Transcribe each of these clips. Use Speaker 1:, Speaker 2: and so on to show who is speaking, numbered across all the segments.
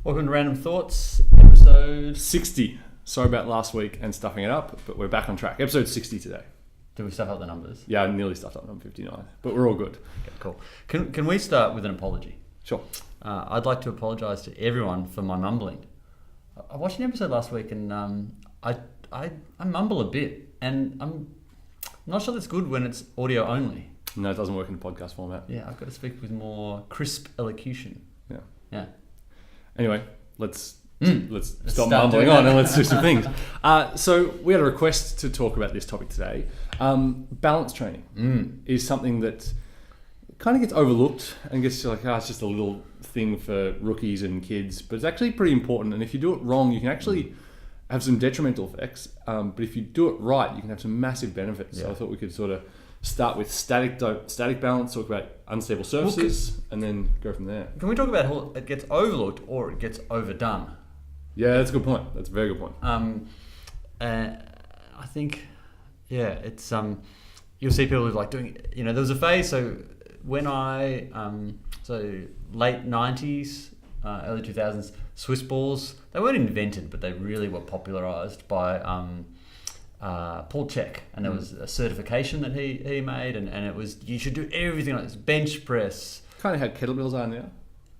Speaker 1: Welcome to Random Thoughts, episode
Speaker 2: 60. Sorry about last week and stuffing it up, but we're back on track. Episode 60 today.
Speaker 1: Did we stuff up the numbers?
Speaker 2: Yeah, I nearly stuffed up number 59, but we're all good.
Speaker 1: Okay, cool. Can we start with an apology?
Speaker 2: Sure.
Speaker 1: I'd like to apologise to everyone for my mumbling. I watched an episode last week and I mumble a bit, and I'm not sure that's good when it's audio only.
Speaker 2: No, it doesn't work in the podcast format.
Speaker 1: Yeah, I've got to speak with more crisp elocution. Yeah.
Speaker 2: Anyway, let's stop
Speaker 1: start
Speaker 2: mumbling
Speaker 1: doing
Speaker 2: on
Speaker 1: that.
Speaker 2: and let's do some things. So we had a request to talk about this topic today. Balance training is something that kind of gets overlooked and gets like, it's just a little thing for rookies and kids, but it's actually pretty important. And if you do it wrong, you can actually have some detrimental effects. But if you do it right, you can have some massive benefits.
Speaker 1: Yeah.
Speaker 2: So I thought we could sort of start with static balance, talk about unstable surfaces, and then go from there.
Speaker 1: Can we talk about how it gets overlooked or it gets overdone?
Speaker 2: Yeah, that's a good point. That's a very good point.
Speaker 1: I think, it's you'll see people who like doing. There was a phase. So when I late 90s, early 2000s, Swiss balls, they weren't invented, but they really were popularized by Paul Check, and there was a certification that he made, and it was you should do everything like this, bench press.
Speaker 2: Kind of how kettlebells are now.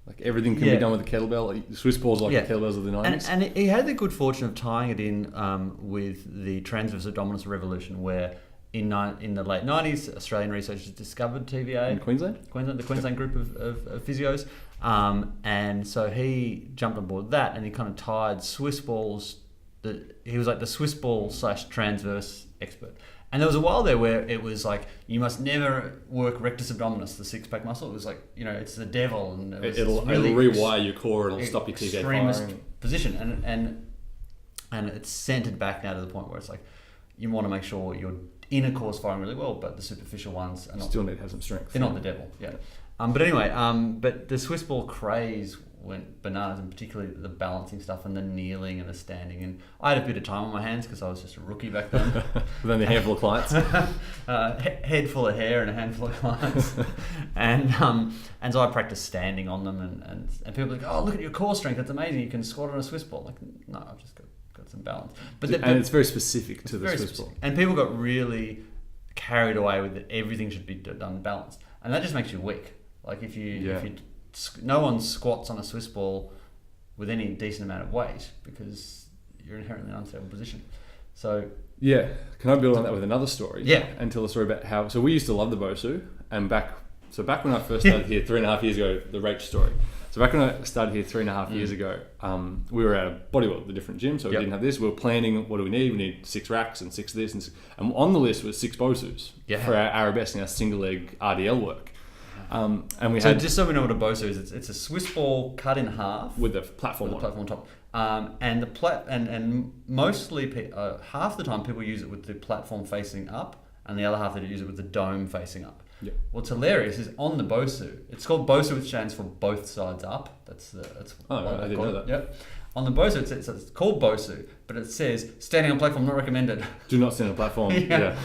Speaker 2: Like everything can be done with a kettlebell. Like, Swiss balls like the kettlebells of the 90s.
Speaker 1: And he had the good fortune of tying it in with the transverse abdominis revolution, where in the late 90s, Australian researchers discovered TVA.
Speaker 2: In Queensland?
Speaker 1: The Queensland group of physios. And so he jumped on board that, and he kind of tied Swiss balls. He was like the Swiss ball / transverse expert. And there was a while there where it was like, you must never work rectus abdominis, the six-pack muscle. It was like, it's the devil. And
Speaker 2: it'll rewire your core and it'll stop your TVA
Speaker 1: extremist
Speaker 2: firing.
Speaker 1: position. And it's centered back now to the point where it's like, you want to make sure your inner core's firing really well, but the superficial ones are not.
Speaker 2: Still need to have some strength.
Speaker 1: They're not the devil, yeah. But anyway, but the Swiss ball craze went bananas, and particularly the balancing stuff and the kneeling and the standing. And I had a bit of time on my hands because I was just a rookie back then.
Speaker 2: With only a handful of clients.
Speaker 1: Head full of hair and a handful of clients. and so I practiced standing on them, and people are like, oh, look at your core strength, that's amazing, you can squat on a Swiss ball. Like, no, I've just got some balance. But
Speaker 2: it's very specific to the Swiss ball.
Speaker 1: And people got really carried away with it. Everything should be done balanced. And that just makes you weak. Like if you no one squats on a Swiss ball with any decent amount of weight because you're inherently in an unstable position. So
Speaker 2: yeah, can I build on that with another story?
Speaker 1: Yeah,
Speaker 2: and tell a story about how. So we used to love the BOSU, and back when I first started here 3.5 years ago, the Rach story. So back when I started here 3.5 years ago, we were at a bodyworld, the different gym, so we didn't have this. We were planning, what do we need? We need 6 racks and 6 this, and on the list was 6 BOSUs for our arabesque and our single leg RDL work. And we had,
Speaker 1: just so we know what a BOSU is, it's a Swiss ball cut in half
Speaker 2: with a platform
Speaker 1: on top. And mostly half the time people use it with the platform facing up, and the other half they use it with the dome facing up.
Speaker 2: Yeah.
Speaker 1: What's hilarious is on the BOSU, it's called BOSU, which stands for both sides up. I
Speaker 2: didn't know that.
Speaker 1: Yep. On the BOSU, it's called BOSU, but it says standing on platform not recommended.
Speaker 2: Do not stand on platform. Yeah.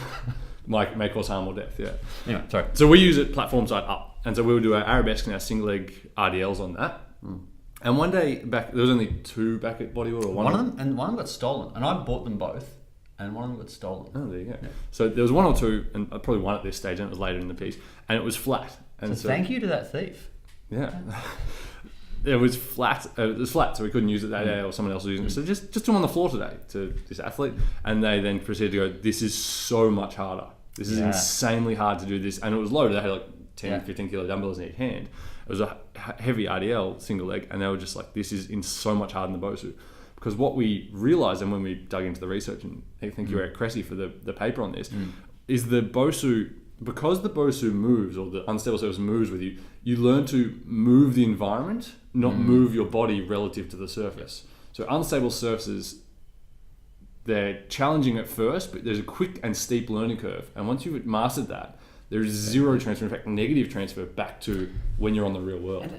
Speaker 2: May cause harm or death. Yeah.
Speaker 1: Anyway, sorry.
Speaker 2: So we use it platform side up, and so we would do our arabesque and our single leg RDLs on that. And one day back, there was only 2 back at Bodyworld, or one of them
Speaker 1: got stolen, and I bought them both, and one of them got stolen.
Speaker 2: Oh, there you go. Yeah. So there was 1 or 2, and probably 1 at this stage, and it was later in the piece, and it was flat. And
Speaker 1: so thank you to that thief.
Speaker 2: Yeah. It was flat. So we couldn't use it that day, or someone else was using it. So just took them on the floor today to this athlete, and they then proceeded to go, this is so much harder. This is insanely hard to do this. And it was loaded. They had like 10, 15 kilo dumbbells in each hand. It was a heavy RDL single leg, and they were just like, this is so much harder than the BOSU. Because what we realized, and when we dug into the research, and thank you Eric Cressey for the paper on this, is the BOSU, because the BOSU moves, or the unstable surface moves with you, you learn to move the environment, not move your body relative to the surface. So unstable surfaces, they're challenging at first, but there's a quick and steep learning curve. And once you've mastered that, there is zero transfer, in fact, negative transfer back to when you're on the real world.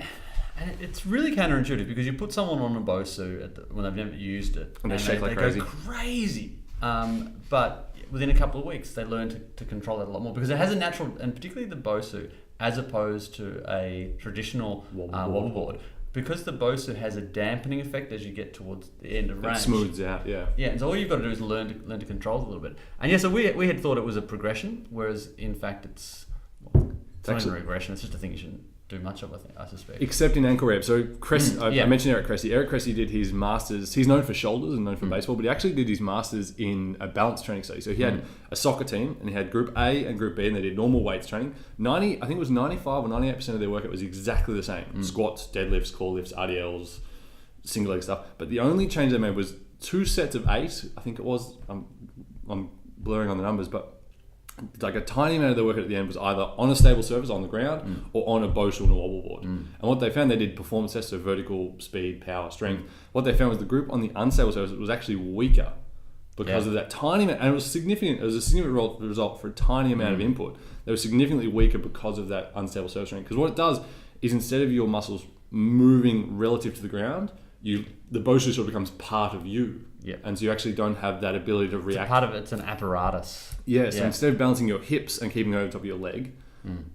Speaker 1: And it's really counterintuitive because you put someone on a BOSU when they've never used it,
Speaker 2: and they shake like crazy.
Speaker 1: Go crazy. But within a couple of weeks, they learn to control that a lot more because it has a natural, and particularly the BOSU, as opposed to a traditional wobble board, because the BOSU has a dampening effect as you get towards the end of range.
Speaker 2: It smooths out, yeah.
Speaker 1: Yeah, and so all you've got to do is learn to control it a little bit. And yeah, so we had thought it was a progression, whereas in fact it's not even a regression. It's just a thing you shouldn't do much of, I suspect.
Speaker 2: Except in ankle rehab. So I mentioned Eric Cressey. Eric Cressey did his masters. He's known for shoulders and known for baseball, but he actually did his masters in a balance training study. So he had a soccer team, and he had Group A and Group B, and they did normal weights training. I think it was 95 or 98% of their workout was exactly the same: squats, deadlifts, core lifts, RDLs, single leg stuff. But the only change they made was 2 sets of 8. I think it was. I'm blurring on the numbers, but like a tiny amount of the workout at the end was either on a stable surface on the ground or on a BOSU and a wobble board. And what they found, they did performance tests, so vertical, speed, power, strength. What they found was the group on the unstable surface was actually weaker because of that tiny amount, and it was significant. It was a significant result for a tiny amount of input. They were significantly weaker because of that unstable surface strength. Because what it does is, instead of your muscles moving relative to the ground, the BOSU sort of becomes part of you.
Speaker 1: Yeah.
Speaker 2: And so you actually don't have that ability to react.
Speaker 1: Part of it's an apparatus.
Speaker 2: Yeah, so instead of balancing your hips and keeping it over the top of your leg,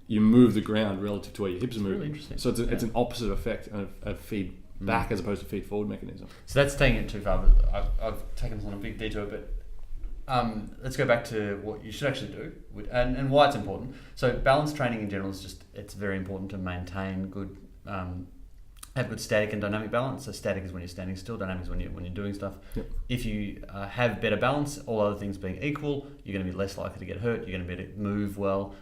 Speaker 2: you move the ground relative to where your hips are moving.
Speaker 1: Really interesting.
Speaker 2: So it's an opposite effect and a feed back as opposed to feed forward mechanism.
Speaker 1: So that's taking it too far, but I've taken this on a big detour, but let's go back to what you should actually do and why it's important. So balance training in general is it's very important to maintain good have good static and dynamic balance. So static is when you're standing still, dynamic is when you're doing stuff. Yep. If you have better balance, all other things being equal, you're going to be less likely to get hurt. You're going to be able to move well.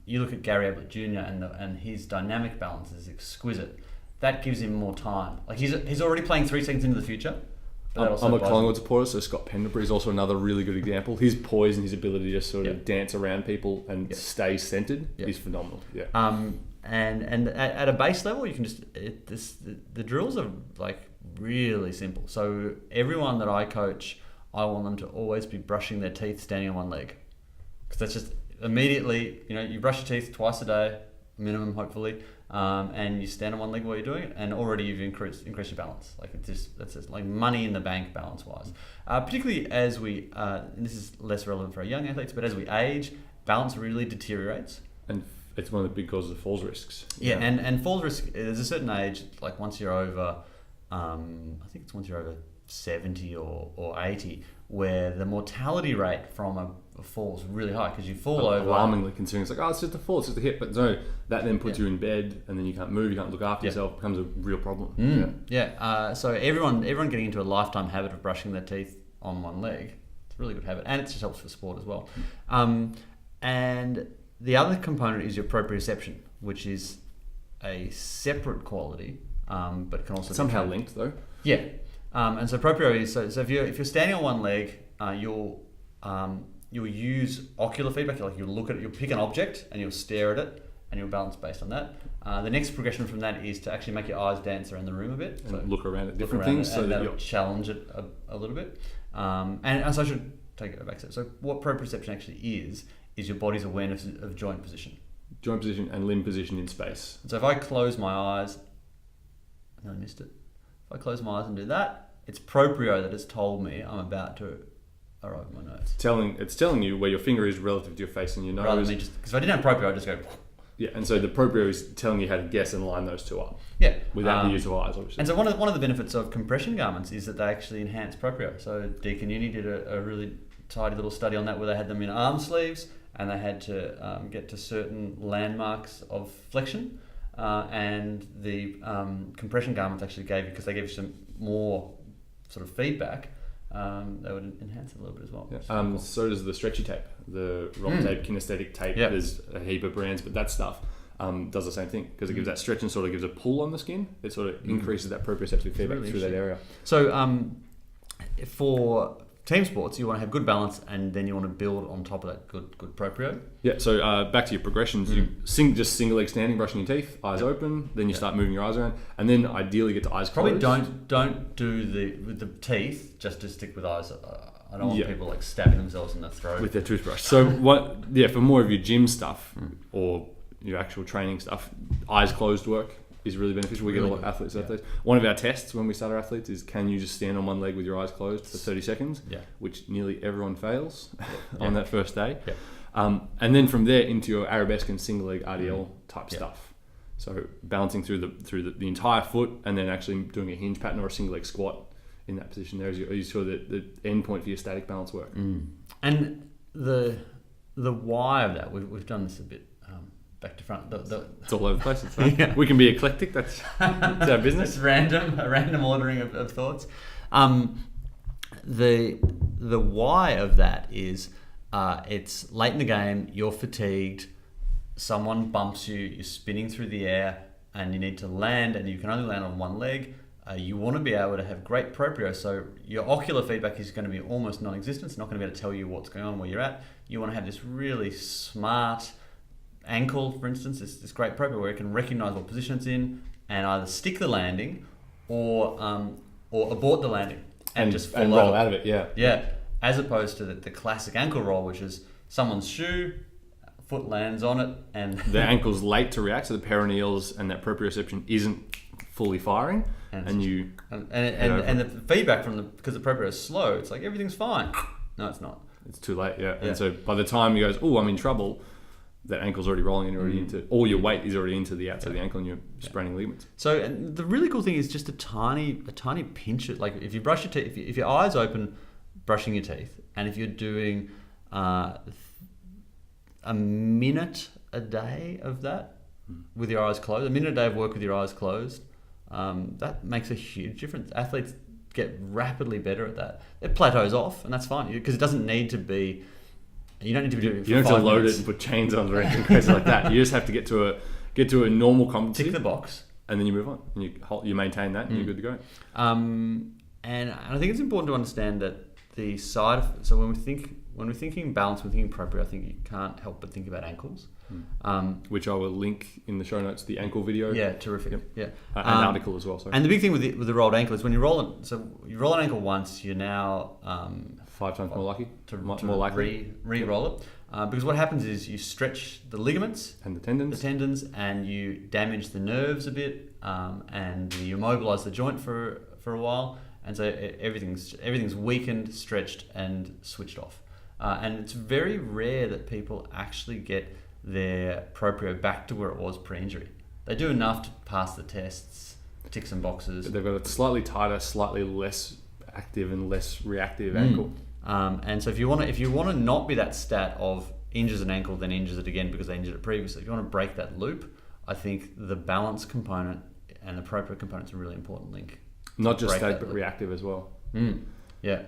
Speaker 1: You look at Gary Ablett Jr. and his dynamic balance is exquisite. That gives him more time. Like he's already playing 3 seconds into the future.
Speaker 2: I'm a Collingwood supporter, so Scott Pendlebury is also another really good example. His poise and his ability to just sort of dance around people and stay centered is phenomenal. Yeah.
Speaker 1: And at a base level, you can the drills are like really simple. So everyone that I coach, I want them to always be brushing their teeth standing on one leg, because that's just immediately, you brush your teeth twice a day, minimum hopefully, and you stand on one leg while you're doing it, and already you've increased your balance. Like that's just like money in the bank balance wise. Particularly as we, and this is less relevant for our young athletes, but as we age, balance really deteriorates.
Speaker 2: And it's one of the big causes of falls risks.
Speaker 1: Yeah, and falls risk, there's a certain age, like once you're over, I think it's once you're over 70 or 80, where the mortality rate from a fall is really high, because you fall over.
Speaker 2: Alarmingly concerning. It's like, it's just a fall, it's just a hit. But no, that then puts you in bed, and then you can't move, you can't look after yourself. It becomes a real problem.
Speaker 1: So everyone getting into a lifetime habit of brushing their teeth on one leg, it's a really good habit, and it just helps for sport as well. And the other component is your proprioception, which is a separate quality, but can also
Speaker 2: somehow linked though.
Speaker 1: Yeah, and so proprio is so if you're standing on one leg, you'll use ocular feedback. Like you'll pick an object and you'll stare at it, and you'll balance based on that. The next progression from that is to actually make your eyes dance around the room a bit,
Speaker 2: and look around at different things, so that you'll
Speaker 1: challenge it a little bit. And so I should take it back. So what proprioception actually is your body's awareness of joint position
Speaker 2: and limb position in space.
Speaker 1: So if I close my eyes, I missed it. If I close my eyes and do that, it's proprio that has told me I'm about to arrive at my nose.
Speaker 2: It's telling you where your finger is relative to your face and your nose.
Speaker 1: Rather than me because if I didn't have proprio, I'd just go.
Speaker 2: Yeah, and so the proprio is telling you how to guess and line those two up.
Speaker 1: Yeah,
Speaker 2: without the use of eyes, obviously.
Speaker 1: And so one of the benefits of compression garments is that they actually enhance proprio. So Deacon Uni did a really tidy little study on that, where they had them in arm sleeves, and they had to get to certain landmarks of flexion, and the compression garments actually because they gave you some more sort of feedback, they would enhance it a little bit as well.
Speaker 2: Yeah. Cool. So does the stretchy tape, the rock tape, kinesthetic tape. Yep. There's a heap of brands, but that stuff does the same thing, because it gives that stretch and sort of gives a pull on the skin. It sort of increases that proprioceptive feedback really through that area. So for team sports, you want to have good balance, and then you want to build on top of that good proprio. Yeah. So back to your progressions, you just single leg standing, brushing your teeth, eyes open. Then you start moving your eyes around, and then ideally get to eyes closed.
Speaker 1: Probably don't do with the teeth. Just to stick with eyes. I don't want people like stabbing themselves in the throat
Speaker 2: with their toothbrush. So for more of your gym stuff or your actual training stuff, eyes closed work is really beneficial. We get a lot of athletes. One of our tests when we start our athletes is, can you just stand on one leg with your eyes closed for 30 seconds? Yeah. Which nearly everyone fails on that first day. Yeah. And then from there into your arabesque and single leg RDL type stuff. So balancing through the entire foot, and then actually doing a hinge pattern or a single leg squat in that position there is sort of the end point for your static balance work.
Speaker 1: And the why of that, we've done this a bit back to front.
Speaker 2: It's all over the place. It's fine. Yeah. We can be eclectic. That's our business.
Speaker 1: It's a random ordering of thoughts. The why of that is it's late in the game. You're fatigued. Someone bumps you. You're spinning through the air, and you need to land, and you can only land on one leg. You want to be able to have great proprio, so your ocular feedback is going to be almost non-existent. It's not going to be able to tell you what's going on where you're at. You want to have this really smart ankle, for instance, this great proprio where it can recognize what position it's in and either stick the landing or abort the landing and just
Speaker 2: and roll out of it.
Speaker 1: Yeah, as opposed to the classic ankle roll, which is someone's shoe, foot lands on it, and
Speaker 2: the ankle's late to react, so the peroneals and that proprioception isn't fully firing. And the feedback because the proprio is slow, it's like everything's fine. No, it's not. It's too late, yeah. And so by the time you goes, I'm in trouble, that ankle's already rolling and you're already into, all your weight is already into the outside of the ankle and you're spraining ligaments.
Speaker 1: So and the really cool thing is just a tiny pinch. Like if you brush your teeth, if your eyes open, brushing your teeth, and if you're doing a minute a day of that with your eyes closed, a minute a day of work with your eyes closed, that makes a huge difference. Athletes get rapidly better at that. It plateaus off, and that's fine because it doesn't need to be. You don't need to be doing it for 5 minutes.
Speaker 2: You don't have to load it and put chains on or anything crazy like that. You just have to get to a normal competency.
Speaker 1: Tick the box,
Speaker 2: and then you move on. And you maintain that, and you're good to go.
Speaker 1: And I think it's important to understand that the side. So when we're thinking balance, we're thinking proprio. I think you can't help but think about ankles.
Speaker 2: Which I will link in the show notes, the ankle video.
Speaker 1: Yeah, terrific. Yep. Yeah,
Speaker 2: an article as well. Sorry.
Speaker 1: And the big thing with the rolled ankle is when you roll it. So you roll an ankle once, you're now
Speaker 2: 5 times more likely
Speaker 1: more likely re-roll it. Because what happens is you stretch the ligaments
Speaker 2: and the tendons,
Speaker 1: and you damage the nerves a bit, and you immobilize the joint for a while, and so everything's weakened, stretched, and switched off. And it's very rare that people actually get their proprio back to where it was pre-injury. They do enough to pass the tests, tick some boxes.
Speaker 2: But they've got a slightly tighter, slightly less active and less reactive ankle.
Speaker 1: And so if you want to not be that stat of injures an ankle, then injures it again because they injured it previously, if you want to break that loop, I think the balance component and the proprio component is a really important link.
Speaker 2: Not just static, but reactive as well.
Speaker 1: Yeah.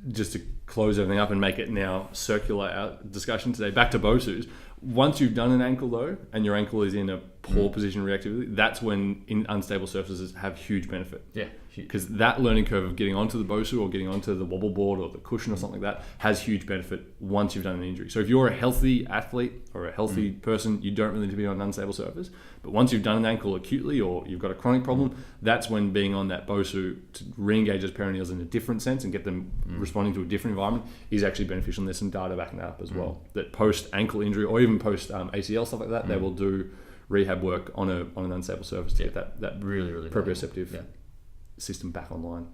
Speaker 2: Just to close everything up and make it now circular our discussion today, back to BOSUs. Once you've done an ankle though, and your ankle is in a poor position reactively, that's when unstable surfaces have huge benefit.
Speaker 1: Yeah.
Speaker 2: Because that learning curve of getting onto the BOSU or getting onto the wobble board or the cushion or something like that has huge benefit once you've done an injury. So if you're a healthy athlete or a healthy person, you don't really need to be on an unstable surface. But once you've done an ankle acutely or you've got a chronic problem, that's when being on that BOSU to re-engage those peroneals in a different sense and get them responding to a different environment is actually beneficial. And there's some data backing that up as well. That post ankle injury or even post ACL stuff like that, they will do rehab work on an unstable surface to get that
Speaker 1: really
Speaker 2: proprioceptive system back online.